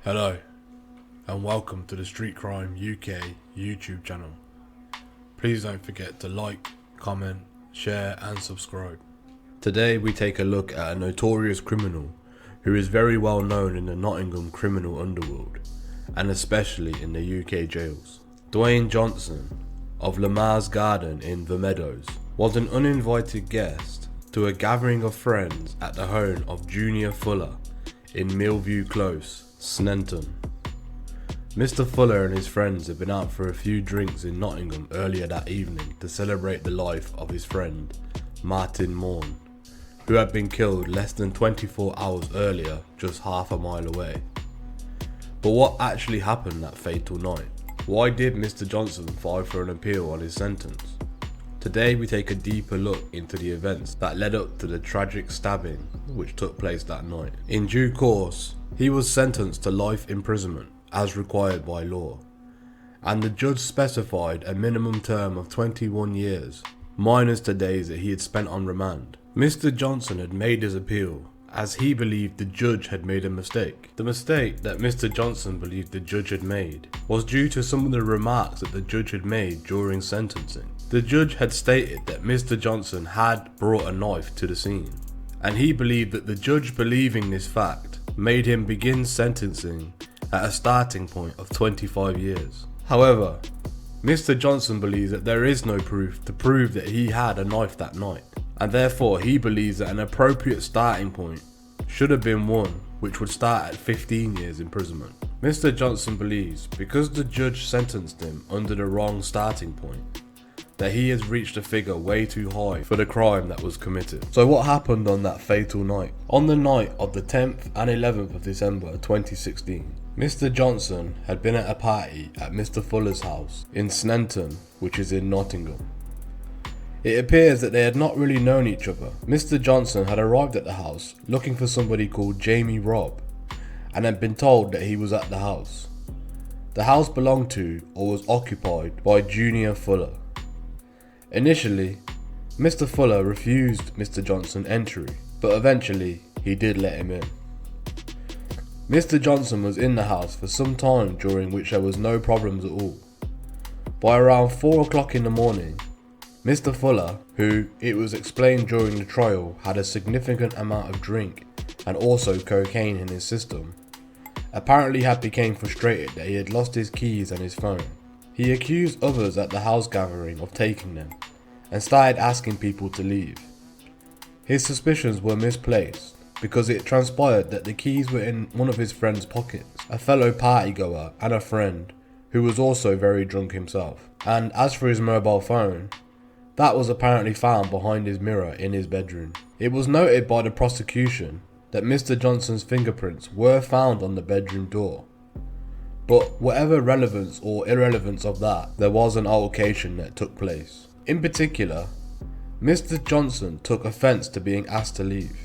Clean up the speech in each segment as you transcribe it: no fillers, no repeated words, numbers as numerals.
Hello, and welcome to the Street Crime UK YouTube channel. Please don't forget to like, comment, share and subscribe. Today we take a look at a notorious criminal who is very well known in the Nottingham criminal underworld, and especially in the UK jails. Dwayne Johnson of Lamar's Garden in the Meadows was an uninvited guest to a gathering of friends at the home of Junior Fuller in Millview Close, Sneinton. Mr. Fuller and his friends had been out for a few drinks in Nottingham earlier that evening to celebrate the life of his friend, Martin Maughan, who had been killed less than 24 hours earlier, just half a mile away. But what actually happened that fatal night? Why did Mr. Johnson file for an appeal on his sentence? Today we take a deeper look into the events that led up to the tragic stabbing which took place that night. In due course, he was sentenced to life imprisonment as required by law, and the judge specified a minimum term of 21 years, minus the days that he had spent on remand. Mr. Johnson had made his appeal as he believed the judge had made a mistake. The mistake that Mr. Johnson believed the judge had made was due to some of the remarks that the judge had made during sentencing. The judge had stated that Mr. Johnson had brought a knife to the scene, and he believed that the judge believing this fact made him begin sentencing at a starting point of 25 years. However, Mr. Johnson believes that there is no proof to prove that he had a knife that night, and therefore he believes that an appropriate starting point should have been one which would start at 15 years imprisonment. Mr. Johnson believes because the judge sentenced him under the wrong starting point, that he has reached a figure way too high for the crime that was committed. So what happened on that fatal night? On the night of the 10th and 11th of December 2016, Mr. Johnson had been at a party at Mr. Fuller's house in Sneinton, which is in Nottingham. It appears that they had not really known each other. Mr. Johnson had arrived at the house looking for somebody called Jamie Robb and had been told that he was at the house. The house belonged to or was occupied by Junior Fuller. Initially, Mr. Fuller refused Mr. Johnson entry, but eventually he did let him in. Mr. Johnson was in the house for some time during which there was no problems at all. By around 4 o'clock in the morning, Mr. Fuller, who it was explained during the trial had a significant amount of drink and also cocaine in his system, apparently had become frustrated that he had lost his keys and his phone. He accused others at the house gathering of taking them and started asking people to leave. His suspicions were misplaced because it transpired that the keys were in one of his friend's pockets, a fellow partygoer and a friend who was also very drunk himself. And as for his mobile phone, that was apparently found behind his mirror in his bedroom. It was noted by the prosecution that Mr. Johnson's fingerprints were found on the bedroom door. But whatever relevance or irrelevance of that, there was an altercation that took place. In particular, Mr. Johnson took offence to being asked to leave.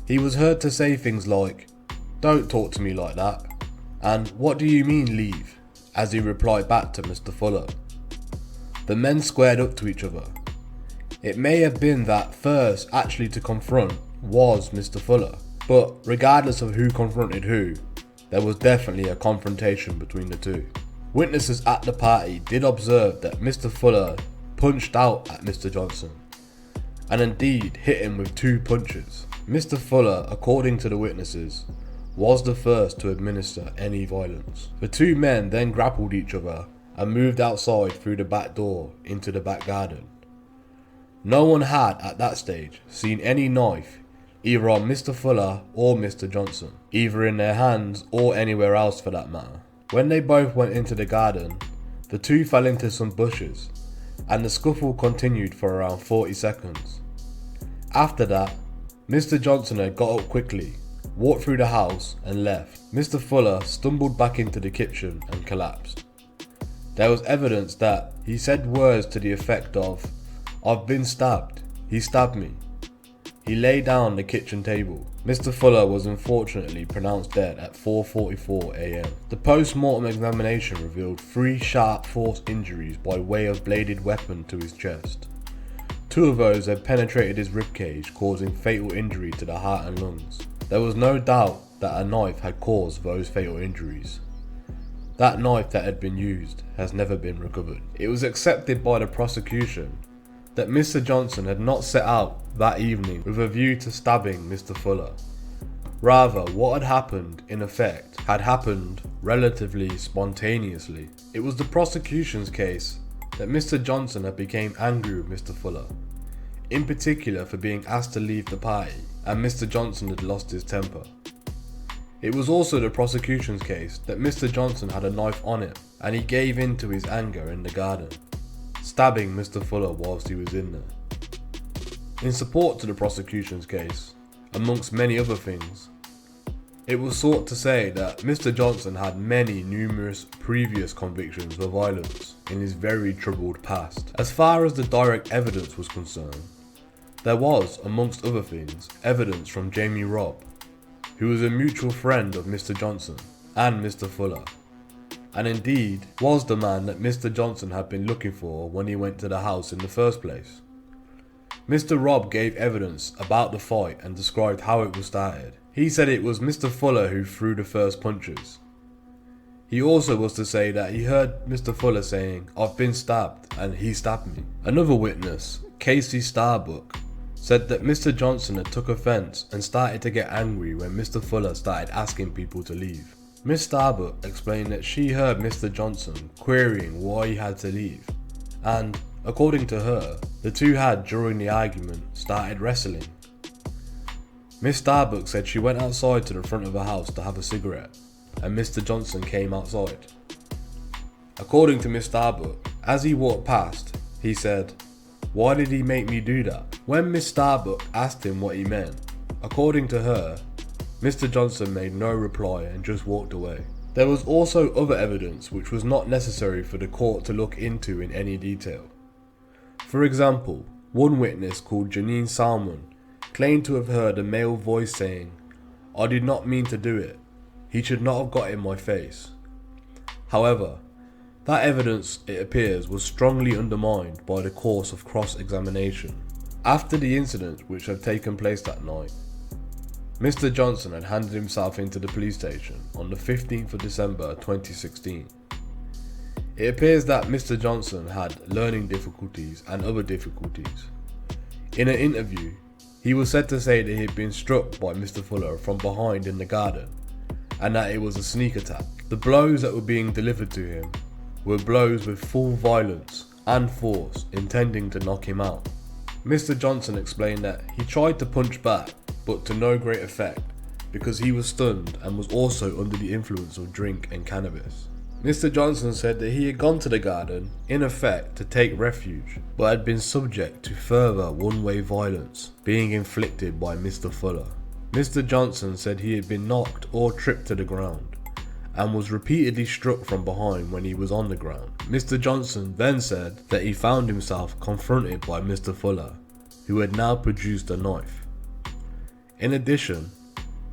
He was heard to say things like, "Don't talk to me like that," and "What do you mean leave?" as he replied back to Mr. Fuller. The men squared up to each other. It may have been that first actually to confront was Mr. Fuller, but regardless of who confronted who, there was definitely a confrontation between the two. Witnesses at the party did observe that Mr. Fuller punched out at Mr. Johnson, and indeed hit him with 2 punches. Mr. Fuller, according to the witnesses, was the first to administer any violence. The 2 men then grappled each other and moved outside through the back door into the back garden. No one had, at that stage, seen any knife either on Mr. Fuller or Mr. Johnson, either in their hands or anywhere else for that matter. When they both went into the garden, the 2 fell into some bushes, and the scuffle continued for around 40 seconds. After that, Mr. Johnson had got up quickly, walked through the house and left. Mr. Fuller stumbled back into the kitchen and collapsed. There was evidence that he said words to the effect of, "I've been stabbed, he stabbed me." He lay down on the kitchen table. Mr. Fuller was unfortunately pronounced dead at 4:44 AM. The post-mortem examination revealed 3 sharp force injuries by way of bladed weapon to his chest. 2 of those had penetrated his ribcage, causing fatal injury to the heart and lungs. There was no doubt that a knife had caused those fatal injuries. That knife that had been used has never been recovered. It was accepted by the prosecution that Mr. Johnson had not set out that evening with a view to stabbing Mr. Fuller. Rather, what had happened, in effect, had happened relatively spontaneously. It was the prosecution's case that Mr. Johnson had become angry with Mr. Fuller, in particular for being asked to leave the party, and Mr. Johnson had lost his temper. It was also the prosecution's case that Mr. Johnson had a knife on him, and he gave in to his anger in the garden, stabbing Mr. Fuller whilst he was in there. In support to the prosecution's case, amongst many other things, it was sought to say that Mr. Johnson had numerous previous convictions for violence in his very troubled past. As far as the direct evidence was concerned, there was, amongst other things, evidence from Jamie Robb, who was a mutual friend of Mr. Johnson and Mr. Fuller, and indeed was the man that Mr. Johnson had been looking for when he went to the house in the first place. Mr. Robb gave evidence about the fight and described how it was started. He said it was Mr. Fuller who threw the first punches. He also was to say that he heard Mr. Fuller saying, "I've been stabbed," and he stabbed me. Another witness, Casey Starbuck, said that Mr. Johnson had took offence and started to get angry when Mr. Fuller started asking people to leave. Miss Starbuck explained that she heard Mr. Johnson querying why he had to leave, and, according to her, the two had, during the argument, started wrestling. Miss Starbuck said she went outside to the front of her house to have a cigarette, and Mr. Johnson came outside. According to Miss Starbuck, as he walked past, he said, "Why did he make me do that?" When Miss Starbuck asked him what he meant, according to her, Mr. Johnson made no reply and just walked away. There was also other evidence which was not necessary for the court to look into in any detail. For example, one witness called Janine Salmon claimed to have heard a male voice saying, "I did not mean to do it. He should not have got in my face." However, that evidence, it appears, was strongly undermined by the course of cross-examination. After the incident which had taken place that night, Mr. Johnson had handed himself into the police station on the 15th of December 2016. It appears that Mr. Johnson had learning difficulties and other difficulties. In an interview, he was said to say that he had been struck by Mr. Fuller from behind in the garden, and that it was a sneak attack. The blows that were being delivered to him were blows with full violence and force, intending to knock him out. Mr. Johnson explained that he tried to punch back, but to no great effect, because he was stunned and was also under the influence of drink and cannabis. Mr. Johnson said that he had gone to the garden, in effect, to take refuge, but had been subject to further one-way violence being inflicted by Mr. Fuller. Mr. Johnson said he had been knocked or tripped to the ground, and was repeatedly struck from behind when he was on the ground. Mr. Johnson then said that he found himself confronted by Mr. Fuller, who had now produced a knife. In addition,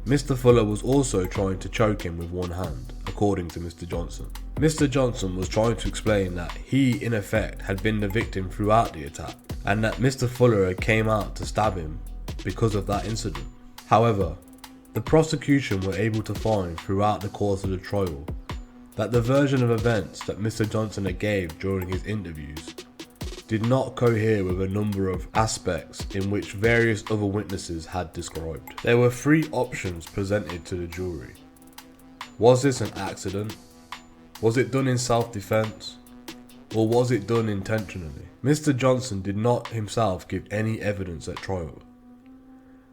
Mr. Fuller was also trying to choke him with one hand, according to Mr. Johnson. Mr. Johnson was trying to explain that he, in effect, had been the victim throughout the attack, and that Mr. Fuller had came out to stab him because of that incident. However, the prosecution were able to find throughout the course of the trial that the version of events that Mr. Johnson had gave during his interviews did not cohere with a number of aspects in which various other witnesses had described. There were three options presented to the jury. Was this an accident? Was it done in self-defense? Or was it done intentionally? Mr. Johnson did not himself give any evidence at trial.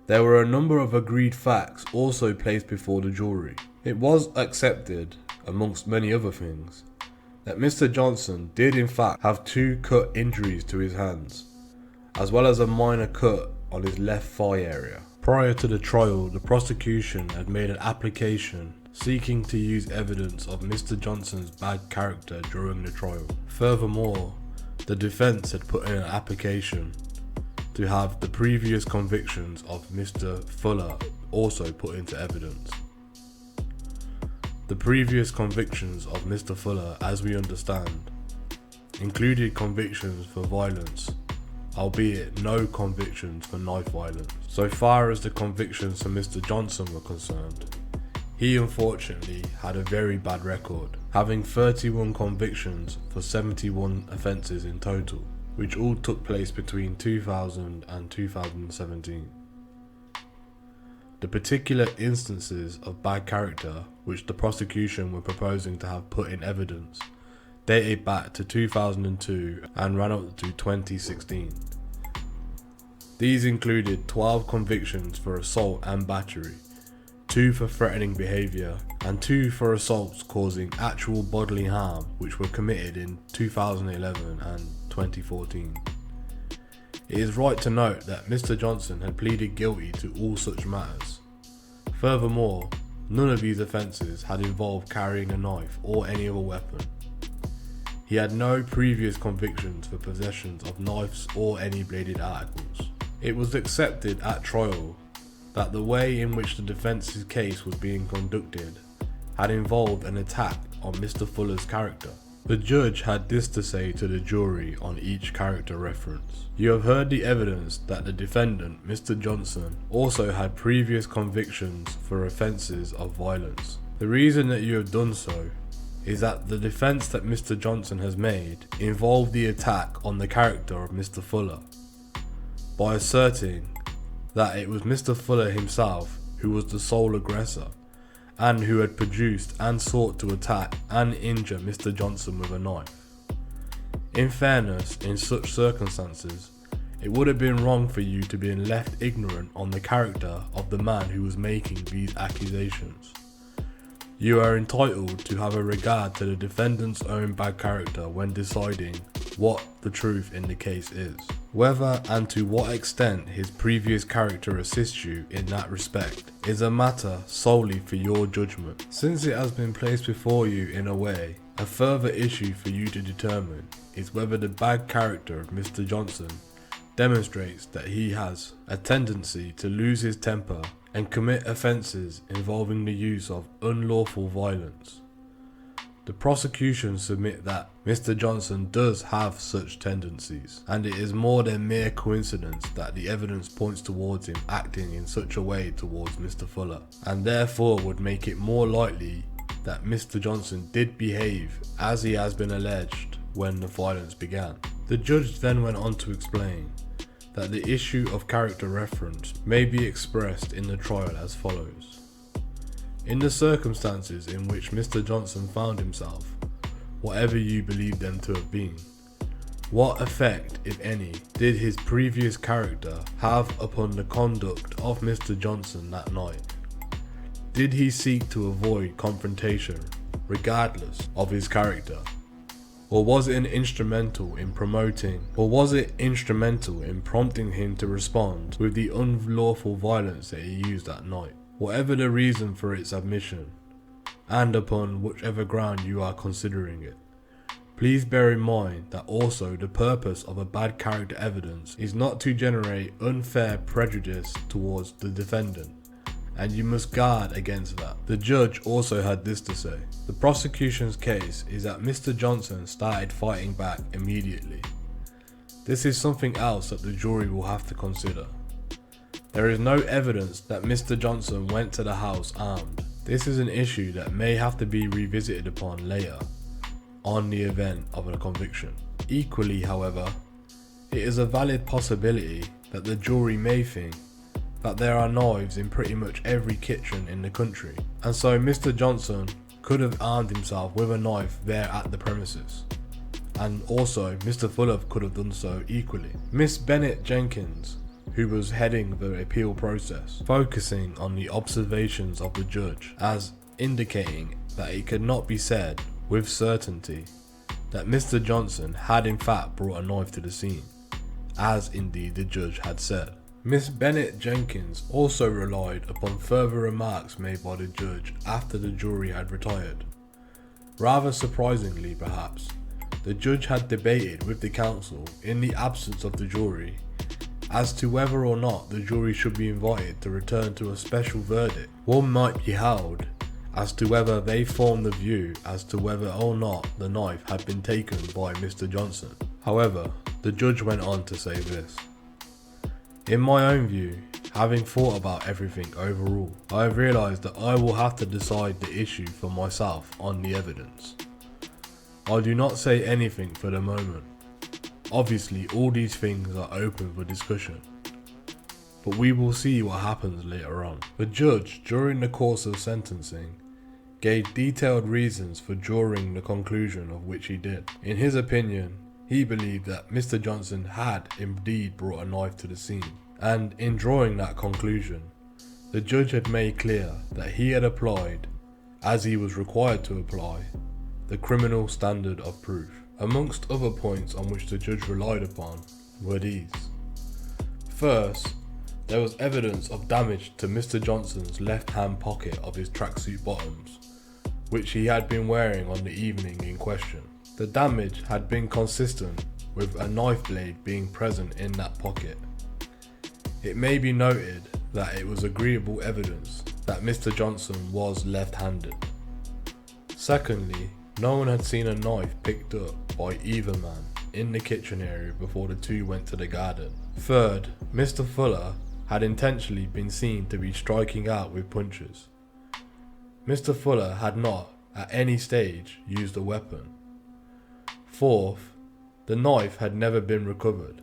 There were a number of agreed facts also placed before the jury. It was accepted, amongst many other things, that Mr. Johnson did in fact have 2 cut injuries to his hands, as well as a minor cut on his left thigh area. Prior to the trial, the prosecution had made an application seeking to use evidence of Mr. Johnson's bad character during the trial. Furthermore, the defence had put in an application to have the previous convictions of Mr. Fuller also put into evidence. The previous convictions of Mr. Fuller, as we understand, included convictions for violence, albeit no convictions for knife violence. So far as the convictions for Mr. Johnson were concerned, He unfortunately had a very bad record, having 31 convictions for 71 offences in total, which all took place between 2000 and 2017. The particular instances of bad character which the prosecution were proposing to have put in evidence dated back to 2002 and ran up to 2016. These included 12 convictions for assault and battery, 2 for threatening behaviour, and 2 for assaults causing actual bodily harm which were committed in 2011 and 2014. It is right to note that Mr. Johnson had pleaded guilty to all such matters. Furthermore, none of these offences had involved carrying a knife or any other weapon. He had no previous convictions for possessions of knives or any bladed articles. It was accepted at trial that the way in which the defence's case was being conducted had involved an attack on Mr. Fuller's character. The judge had this to say to the jury on each character reference. You have heard the evidence that the defendant, Mr. Johnson, also had previous convictions for offences of violence. The reason that you have done so is that the defence that Mr. Johnson has made involved the attack on the character of Mr. Fuller, by asserting that it was Mr. Fuller himself who was the sole aggressor and who had produced and sought to attack and injure Mr. Johnson with a knife. In fairness, in such circumstances, it would have been wrong for you to be left ignorant on the character of the man who was making these accusations. You are entitled to have a regard to the defendant's own bad character when deciding what the truth in the case is. Whether and to what extent his previous character assists you in that respect is a matter solely for your judgment. Since it has been placed before you in a way, a further issue for you to determine is whether the bad character of Mr. Johnson demonstrates that he has a tendency to lose his temper and commit offences involving the use of unlawful violence. The prosecution submit that Mr. Johnson does have such tendencies, and it is more than mere coincidence that the evidence points towards him acting in such a way towards Mr. Fuller, and therefore would make it more likely that Mr. Johnson did behave as he has been alleged when the violence began. The judge then went on to explain that the issue of character reference may be expressed in the trial as follows. In the circumstances in which Mr. Johnson found himself, whatever you believe them to have been, what effect, if any, did his previous character have upon the conduct of Mr. Johnson that night? Did he seek to avoid confrontation regardless of his character? Or was it instrumental in prompting him to respond with the unlawful violence that he used that night? Whatever the reason for its admission, and upon whichever ground you are considering it, please bear in mind that also the purpose of a bad character evidence is not to generate unfair prejudice towards the defendant, and you must guard against that. The judge also had this to say. The prosecution's case is that Mr. Johnson started fighting back immediately. This is something else that the jury will have to consider. There is no evidence that Mr. Johnson went to the house armed. This is an issue that may have to be revisited upon later on the event of a conviction. Equally, however, it is a valid possibility that the jury may think that there are knives in pretty much every kitchen in the country, and so Mr. Johnson could have armed himself with a knife there at the premises, and also Mr. Fuller could have done so equally. Miss Bennett Jenkins, who was heading the appeal process, focusing on the observations of the judge as indicating that it could not be said with certainty that Mr. Johnson had in fact brought a knife to the scene, as indeed the judge had said. Miss Bennett Jenkins also relied upon further remarks made by the judge after the jury had retired. Rather surprisingly perhaps, the judge had debated with the counsel in the absence of the jury as to whether or not the jury should be invited to return to a special verdict. One might be held as to whether they formed the view as to whether or not the knife had been taken by Mr. Johnson. However, the judge went on to say this. In my own view, Having thought about everything overall, I have realised that I will have to decide the issue for myself on the evidence. I do not say anything for the moment. Obviously, all these things are open for discussion, but we will see what happens later on. The judge, during the course of sentencing, gave detailed reasons for drawing the conclusion of which he did. In his opinion, he believed that Mr. Johnson had indeed brought a knife to the scene, and in drawing that conclusion, the judge had made clear that he had applied, as he was required to apply, the criminal standard of proof. Amongst other points on which the judge relied upon were these. First, there was evidence of damage to Mr. Johnson's left-hand pocket of his tracksuit bottoms, which he had been wearing on the evening in question. The damage had been consistent with a knife blade being present in that pocket. It may be noted that it was agreeable evidence that Mr. Johnson was left-handed. Secondly, no one had seen a knife picked up by either man in the kitchen area before the two went to the garden. Third, Mr. Fuller had intentionally been seen to be striking out with punches. Mr. Fuller had not, at any stage, used a weapon. Fourth, the knife had never been recovered.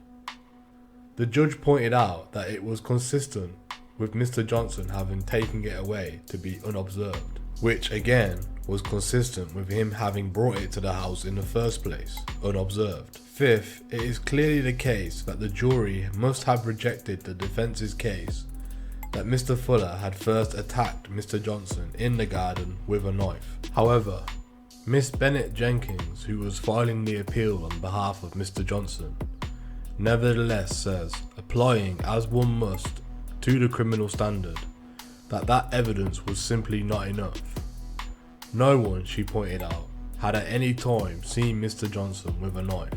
The judge pointed out that it was consistent with Mr. Johnson having taken it away to be unobserved, which again was consistent with him having brought it to the house in the first place, unobserved. Fifth, it is clearly the case that the jury must have rejected the defence's case that Mr. Fuller had first attacked Mr. Johnson in the garden with a knife. However, Miss Bennett Jenkins, who was filing the appeal on behalf of Mr. Johnson, nevertheless says, applying as one must to the criminal standard, that evidence was simply not enough. No one, she pointed out, had at any time seen Mr. Johnson with a knife.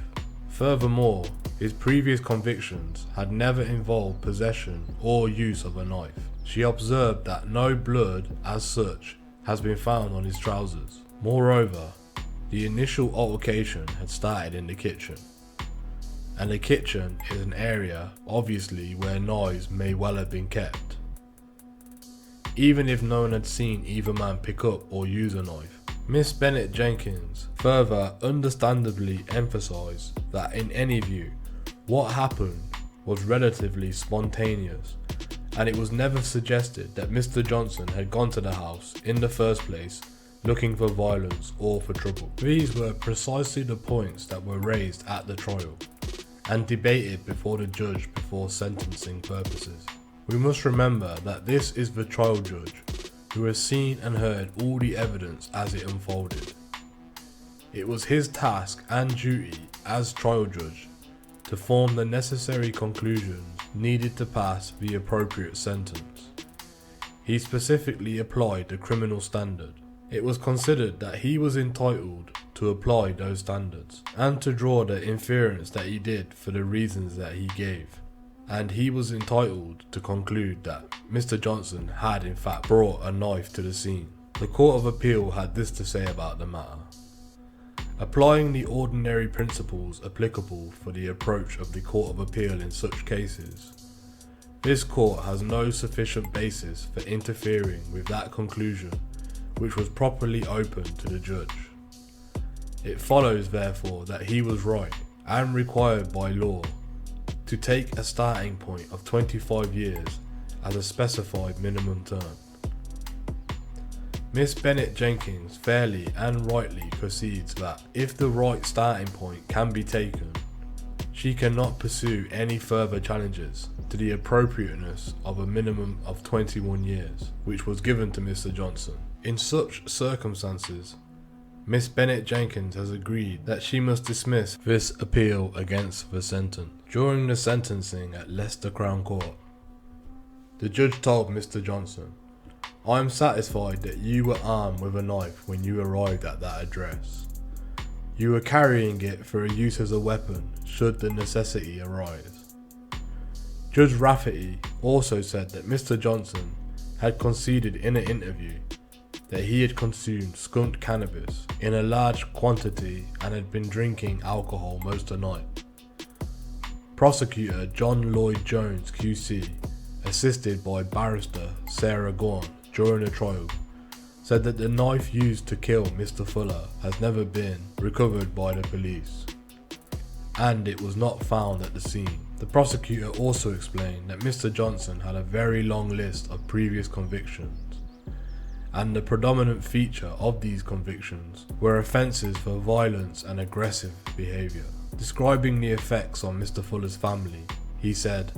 Furthermore, his previous convictions had never involved possession or use of a knife. She observed that no blood, as such, has been found on his trousers. Moreover, the initial altercation had started in the kitchen, and the kitchen is an area, obviously, where knives may well have been kept. Even if no one had seen either man pick up or use a knife. Miss Bennett Jenkins further understandably emphasised that in any view, what happened was relatively spontaneous, and it was never suggested that Mr. Johnson had gone to the house in the first place looking for violence or for trouble. These were precisely the points that were raised at the trial and debated before the judge before sentencing purposes. We must remember that this is the trial judge who has seen and heard all the evidence as it unfolded. It was his task and duty as trial judge to form the necessary conclusions needed to pass the appropriate sentence. He specifically applied the criminal standard. It was considered that he was entitled to apply those standards and to draw the inference that he did for the reasons that he gave. And he was entitled to conclude that Mr. Johnson had in fact brought a knife to the scene. The Court of Appeal had this to say about the matter. Applying the ordinary principles applicable for the approach of the Court of Appeal in such cases, this court has no sufficient basis for interfering with that conclusion which was properly open to the judge. It follows therefore that he was right and required by law to take a starting point of 25 years as a specified minimum term. Miss Bennett Jenkins fairly and rightly proceeds that if the right starting point can be taken, she cannot pursue any further challenges to the appropriateness of a minimum of 21 years, which was given to Mr. Johnson. In such circumstances, Miss Bennett Jenkins has agreed that she must dismiss this appeal against the sentence. During the sentencing at Leicester Crown Court, the judge told Mr. Johnson, "I am satisfied that you were armed with a knife when you arrived at that address. You were carrying it for a use as a weapon should the necessity arise." Judge Rafferty also said that Mr. Johnson had conceded in an interview that he had consumed skunk cannabis in a large quantity and had been drinking alcohol most of the night. Prosecutor John Lloyd Jones QC assisted by barrister Sarah Gorn during the trial, said that the knife used to kill Mr. Fuller has never been recovered by the police, and it was not found at the scene. The prosecutor also explained that Mr. Johnson had a very long list of previous convictions, and the predominant feature of these convictions were offences for violence and aggressive behaviour. Describing the effects on Mr. Fuller's family, he said,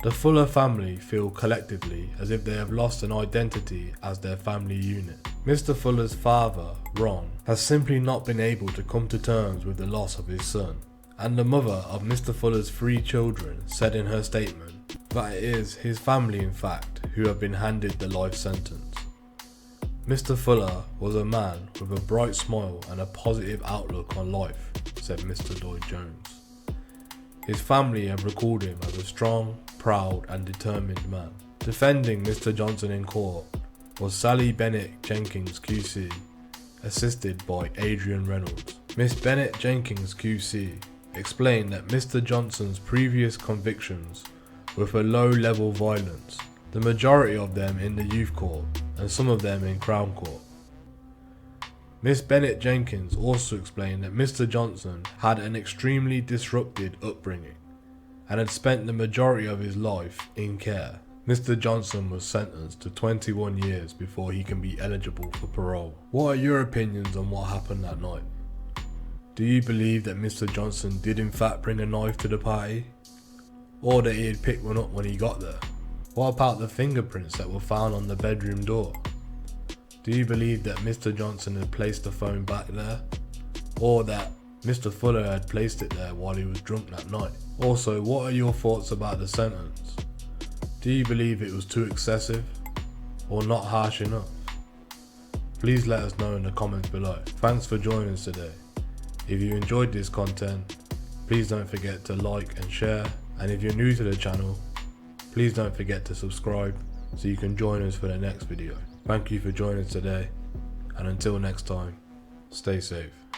"The Fuller family feel collectively as if they have lost an identity as their family unit. Mr. Fuller's father, Ron, has simply not been able to come to terms with the loss of his son." And the mother of Mr. Fuller's 3 children said in her statement that it is his family, in fact, who have been handed the life sentence. "Mr. Fuller was a man with a bright smile and a positive outlook on life," said Mr. Dwayne Jones. His family have recalled him as a strong, proud and determined man. Defending Mr. Johnson in court was Sally Bennett Jenkins QC, assisted by Adrian Reynolds. Miss Bennett Jenkins QC explained that Mr. Johnson's previous convictions were for low-level violence, the majority of them in the youth court and some of them in Crown Court. Miss Bennett Jenkins also explained that Mr. Johnson had an extremely disrupted upbringing and had spent the majority of his life in care. Mr. Johnson was sentenced to 21 years before he can be eligible for parole. What are your opinions on what happened that night? Do you believe that Mr. Johnson did in fact bring a knife to the party? Or that he had picked one up when he got there? What about the fingerprints that were found on the bedroom door? Do you believe that Mr. Johnson had placed the phone back there? Or that Mr. Fuller had placed it there while he was drunk that night? Also, what are your thoughts about the sentence? Do you believe it was too excessive or not harsh enough? Please let us know in the comments below. Thanks for joining us today. If you enjoyed this content, please don't forget to like and share, and if you're new to the channel, please don't forget to subscribe so you can join us for the next video. Thank you for joining us today, and until next time, stay safe.